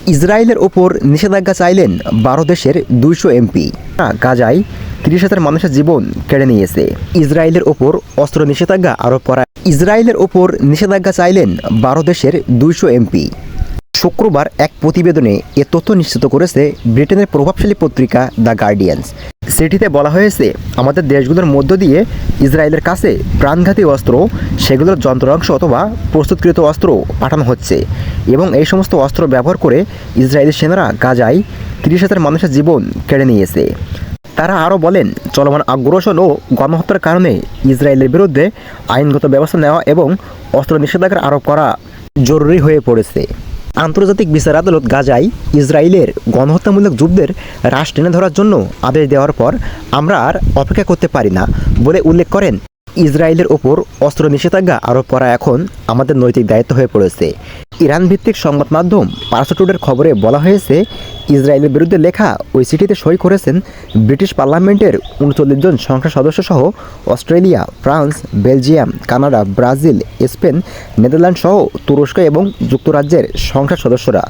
ইসরায়েলের ওপর নিষেধাজ্ঞা চাইলেন ১২ দেশের ২০০ এমপি। গাজায় ৩০,০০০ মানুষের জীবন কেড়ে নিয়েছে। ইসরায়েলের ওপর অস্ত্র নিষেধাজ্ঞা আরোপ করা। ইসরায়েলের ওপর নিষেধাজ্ঞা চাইলেন ১২ দেশের ২০০ এমপি। শুক্রবার এক প্রতিবেদনে এ তথ্য নিশ্চিত করেছে ব্রিটেনের প্রভাবশালী পত্রিকা দ্য গার্ডিয়ান। সেটিতে বলা হয়েছে, আমাদের দেশগুলোর মধ্য দিয়ে ইসরায়েলের কাছে প্রাণঘাতী অস্ত্র, সেগুলোর যন্ত্রাংশ অথবা প্রস্তুতকৃত অস্ত্র পাঠানো হচ্ছে এবং এই সমস্ত অস্ত্র ব্যবহার করে ইসরায়েলি সেনারা গাজায় ৩০,০০০ মানুষের জীবন কেড়ে নিয়েছে। তারা আরও বলেন, চলমান আগ্রাসন ও গণহত্যার কারণে ইসরায়েলের বিরুদ্ধে আইনগত ব্যবস্থা নেওয়া এবং অস্ত্র নিষেধাজ্ঞা আরোপ করা জরুরি হয়ে পড়েছে। আন্তর্জাতিক বিচার আদালত গাজায় ইসরায়েলের গণহত্যামূলক যুদ্ধের হ্রাস টেনে ধরার জন্য আদেশ দেওয়ার পর আমরা আর অপেক্ষা করতে পারি না বলে উল্লেখ করেন। ইসরায়েলের ওপর অস্ত্র নিষেধাজ্ঞা আরোপ করা এখন আমাদের নৈতিক দায়িত্ব হয়ে পড়েছে। ইরান ভিত্তিক সংবাদ মাধ্যম পার্স টুডের খবরে বলা হয়েছে, ইসরায়েলের বিরুদ্ধে লেখা ওই চিঠিতে সই করেছেন ব্রিটিশ পার্লামেন্টের ৩৯ জন সংসদ সদস্য সহ Australia, France, Belgium, Canada, Brazil, Spain, Netherland সহ তুরস্ক এবং যুক্তরাজ্যের সংসদ সদস্যরা।